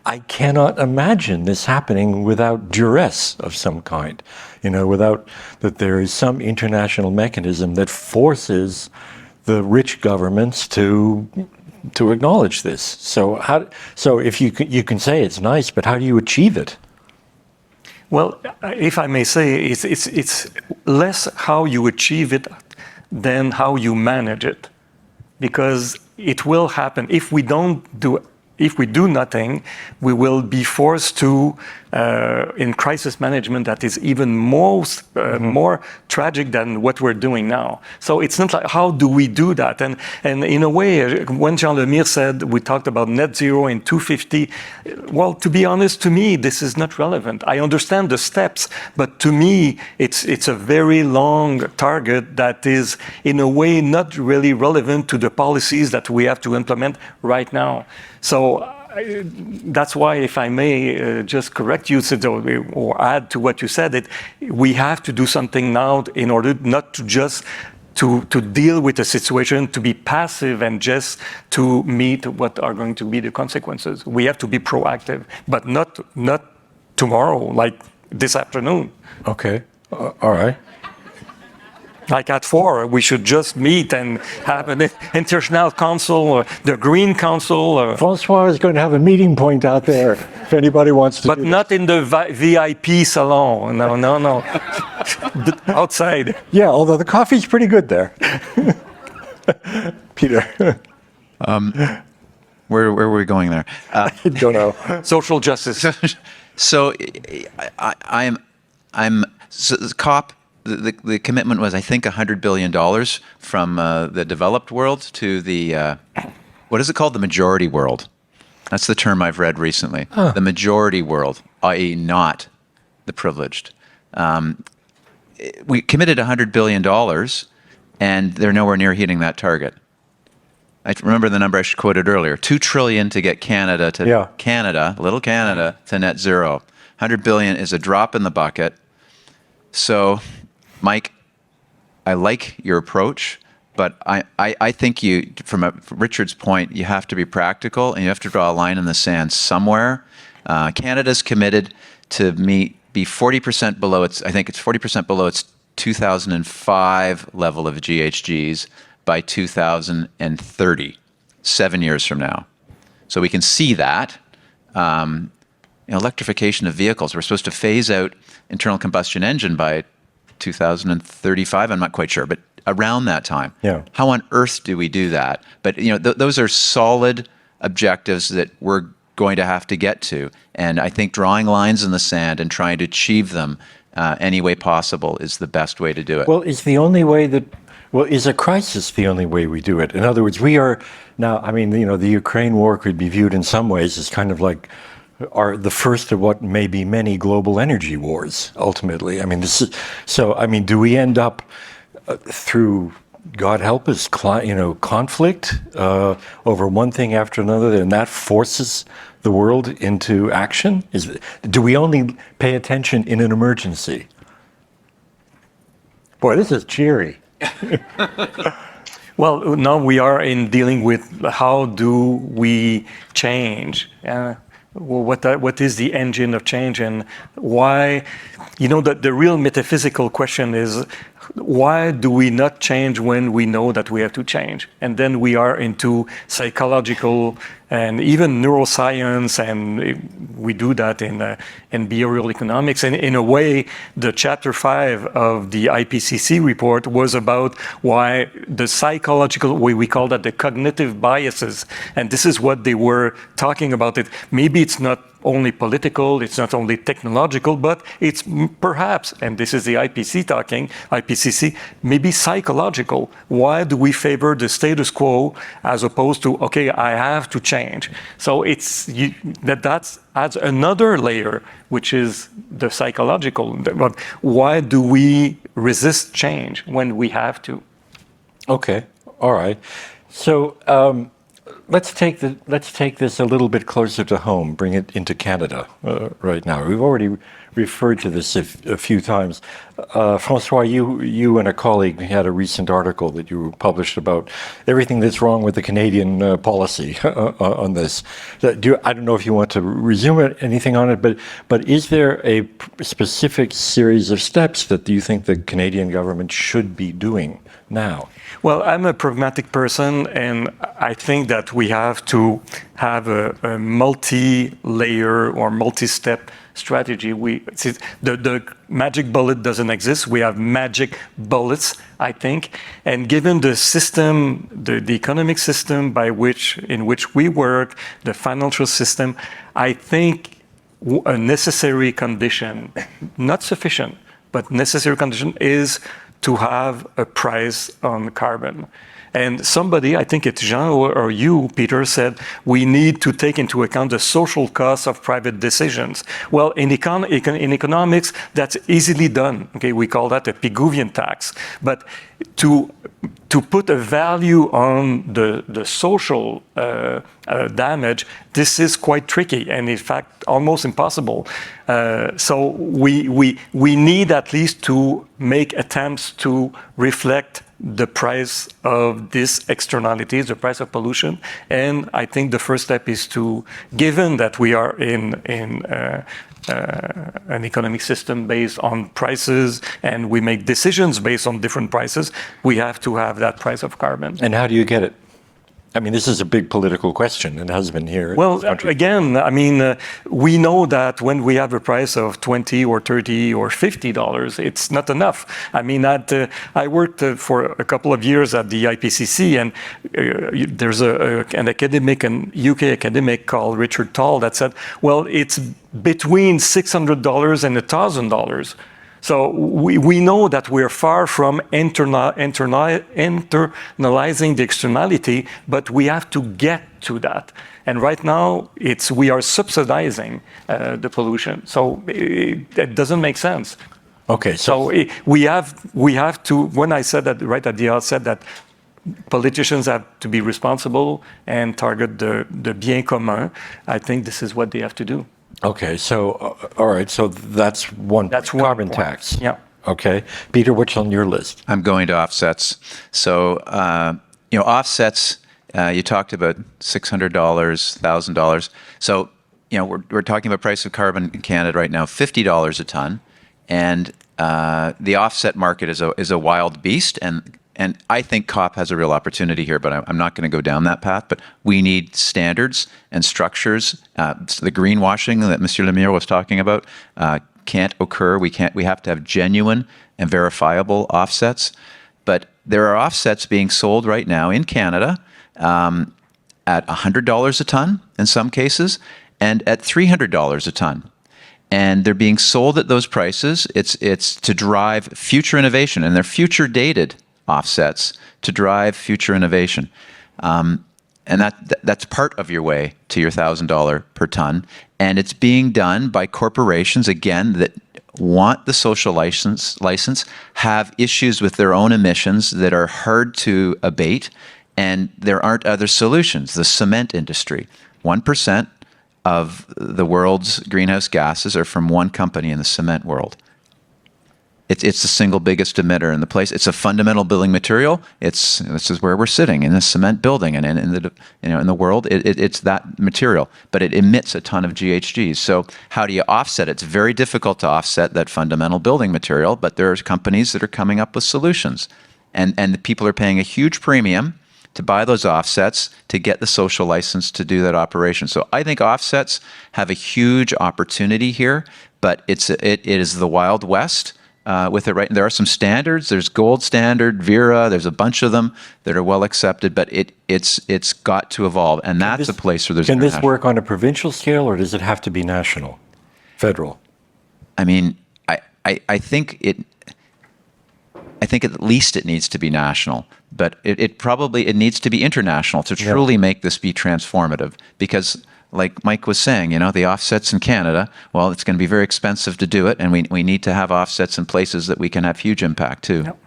I cannot imagine this happening without duress of some kind, without that there is some international mechanism that forces the rich governments to acknowledge this. So if you can say it's nice, but how do you achieve it? Well, if I may say, it's less how you achieve it than how you manage it, because it will happen. If we do nothing, we will be forced to, in crisis management, that is even more tragic than what we're doing now. So it's not like, how do we do that? And in a way, when Jean Lemire said, we talked about net zero in 2050, well, to be honest, to me, this is not relevant. I understand the steps, but to me, it's a very long target that is, in a way, not really relevant to the policies that we have to implement right now. So that's why, if I may just correct you or add to what you said, we have to do something now in order not to just to deal with the situation, to be passive and just to meet what are going to be the consequences. We have to be proactive, but not tomorrow, like this afternoon. Okay, all right. Like at 4, we should just meet and have an international council or the Green Council. François is going to have a meeting point out there if anybody wants to. But not in the VIP salon. No. Outside. Yeah, although the coffee's pretty good there. Peter. Where were we going there? I don't know. Social justice. So so the COP. The commitment was, I think, $100 billion from the developed world to the, what is it called? The majority world. That's the term I've read recently. The majority world, i.e. not the privileged. we committed $100 billion, and they're nowhere near hitting that target. I remember the number I quoted earlier: $2 trillion to get Canada to little Canada to net zero. $100 billion is a drop in the bucket. So, Mike, I like your approach, but I think from Richard's point, you have to be practical and you have to draw a line in the sand somewhere. Canada's committed to be 40% below its, I think it's 40% below its 2005 level of GHGs by 2030, 7 years from now. So we can see that. Electrification of vehicles, we're supposed to phase out internal combustion engine by 2035, I'm not quite sure, but around that time. Yeah. How on earth do we do that? But those are solid objectives that we're going to have to get to. And I think drawing lines in the sand and trying to achieve them any way possible is the best way to do it. Well, is a crisis the only way we do it? In other words, we are now, the Ukraine war could be viewed in some ways as kind of like the first of what may be many global energy wars, ultimately. Do we end up through, God help us, conflict over one thing after another, and that forces the world into action? Do we only pay attention in an emergency? Boy, this is cheery. Well, now we are in dealing with how do we change? What is the engine of change, and why? The real metaphysical question is, why do we not change when we know that we have to change? And then we are into psychological and even neuroscience, and we do that in behavioral economics. And in a way, the chapter 5 of the IPCC report was about why the psychological, we call that the cognitive biases. And this is what they were talking about. Maybe it's not only political, it's not only technological, but it's perhaps, and this is the IPCC, maybe psychological. Why do we favor the status quo as opposed to, okay, I have to change? So that adds another layer, which is the psychological. But why do we resist change when we have to? Okay, all right. So let's take this a little bit closer to home, bring it into Canada right now. We've already referred to this a few times. François, you and a colleague had a recent article that you published about everything that's wrong with the Canadian policy on this. I don't know if you want to resume anything on it, but is there a specific series of steps that you think the Canadian government should be doing now? Well, I'm a pragmatic person, and I think that we have to have a multi-layer or multi-step strategy. The magic bullet doesn't exist. We have magic bullets, I think. And given the system, the economic system in which we work, the financial system, I think a necessary condition, not sufficient, but necessary condition is to have a price on carbon. And somebody, I think it's Jean or you, Peter, said we need to take into account the social costs of private decisions. Well, in economics, that's easily done. Okay, we call that a Pigouvian tax. But to put a value on the social damage, this is quite tricky, and in fact, almost impossible. So we need at least to make attempts to reflect the price of these externalities, the price of pollution. And I think the first step is to, given that we are in an economic system based on prices and we make decisions based on different prices, we have to have that price of carbon. And how do you get it? I mean, this is a big political question and has been here. Well, again, we know that when we have a price of $20 or $30 or $50, it's not enough. I worked for a couple of years at the IPCC, and there's an academic, an UK academic called Richard Tall that said, well, it's between $600 and $1,000. So we know that we're far from internalizing the externality, but we have to get to that. And right now, we are subsidizing the pollution. So it doesn't make sense. Okay, So we have to, when I said that right at the outset that politicians have to be responsible and target the bien commun, I think this is what they have to do. Okay, so, all right, so that's one carbon point. tax. Yeah. Okay. Peter, what's on your list? I'm going to offsets. So, offsets, you talked about $600, $1,000. So, we're talking about price of carbon in Canada right now, $50 a ton. And the offset market is a wild beast. And I think COP has a real opportunity here, but I'm not going to go down that path. But we need standards and structures. The greenwashing that Monsieur Lemire was talking about can't occur. We have to have genuine and verifiable offsets. But there are offsets being sold right now in Canada at $100 a ton in some cases, and at $300 a ton. And they're being sold at those prices. It's to drive future innovation, and they're future dated offsets to drive future innovation. And that's part of your way to your $1,000 per ton. And it's being done by corporations, again, that want the social license, have issues with their own emissions that are hard to abate, and there aren't other solutions. The cement industry, 1% of the world's greenhouse gases are from one company in the cement world. It's the single biggest emitter in the place. It's a fundamental building material. This is where we're sitting in the cement building, and in the world, it's that material. But it emits a ton of GHGs. So how do you offset it? It's very difficult to offset that fundamental building material. But there are companies that are coming up with solutions, and the people are paying a huge premium to buy those offsets to get the social license to do that operation. So I think offsets have a huge opportunity here, but it is the Wild West. With it, right? There are some standards. There's gold standard, Vera. There's a bunch of them that are well accepted, but it's got to evolve, and that's a place where there's. Can this work on a provincial scale, or does it have to be national, federal? I mean, I think at least it needs to be national, but it probably needs to be international to truly make this be transformative, because. Like Mike was saying, the offsets in Canada, well, it's going to be very expensive to do it, and we need to have offsets in places that we can have huge impact too. Yep.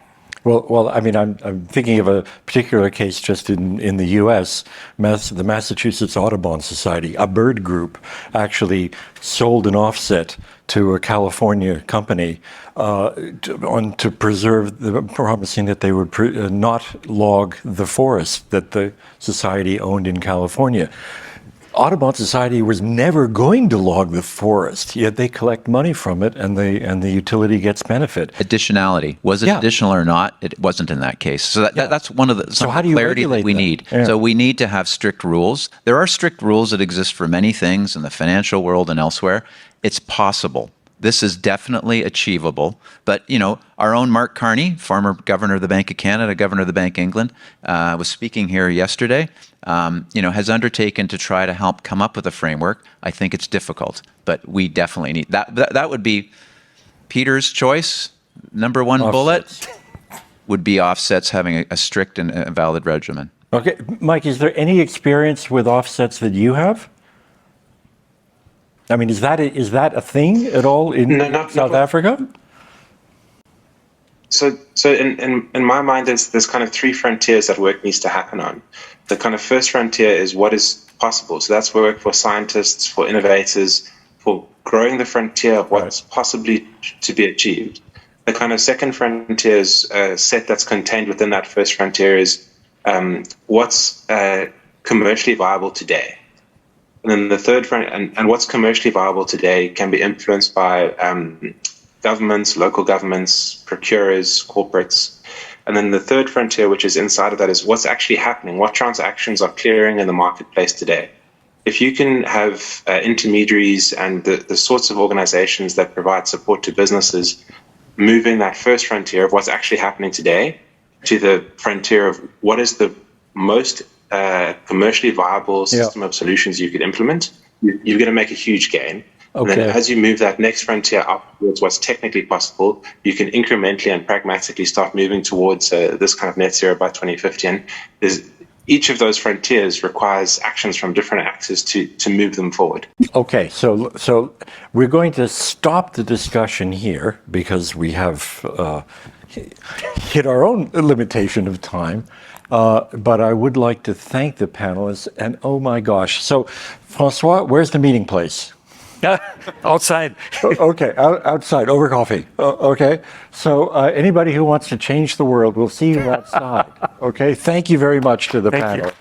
Well, I mean, I'm thinking of a particular case just in the U.S., the Massachusetts Audubon Society, a bird group, actually sold an offset to a California company to preserve, promising that they would not log the forest that the society owned in California. Audubon Society was never going to log the forest, yet they collect money from it, and the utility gets benefit. Additionality. Was it additional or not? It wasn't in that case. So that's one of the clarity that we need. Yeah. So we need to have strict rules. There are strict rules that exist for many things in the financial world and elsewhere. It's possible. This is definitely achievable. But, our own Mark Carney, former governor of the Bank of Canada, governor of the Bank of England, was speaking here yesterday, has undertaken to try to help come up with a framework. I think it's difficult, but we definitely need that. That would be Peter's choice. Number one bullet would be offsets having a strict and a valid regimen. Okay. Mike, is there any experience with offsets that you have? I mean, is that a thing at all in South Africa? So in my mind, there's kind of three frontiers that work needs to happen on. The kind of first frontier is what is possible. So that's work for scientists, for innovators, for growing the frontier of what's possibly to be achieved. The kind of second frontier is set that's contained within that first frontier is what's commercially viable today. And then the third front, and what's commercially viable today can be influenced by governments, local governments, procurers, corporates. And then the third frontier, which is inside of that, is what's actually happening, what transactions are clearing in the marketplace today. If you can have intermediaries and the sorts of organizations that provide support to businesses moving that first frontier of what's actually happening today to the frontier of what is the most commercially viable system of solutions you could implement, you're going to make a huge gain. Okay. And then as you move that next frontier up towards what's technically possible, you can incrementally and pragmatically start moving towards this kind of net zero by 2050. And each of those frontiers requires actions from different actors to move them forward. Okay, so we're going to stop the discussion here because we have hit our own limitation of time. But I would like to thank the panelists. And oh my gosh, so François, where's the meeting place? Outside. Okay, outside, over coffee. Okay, so anybody who wants to change the world, we'll see you outside. Okay, thank you very much to the panel. You.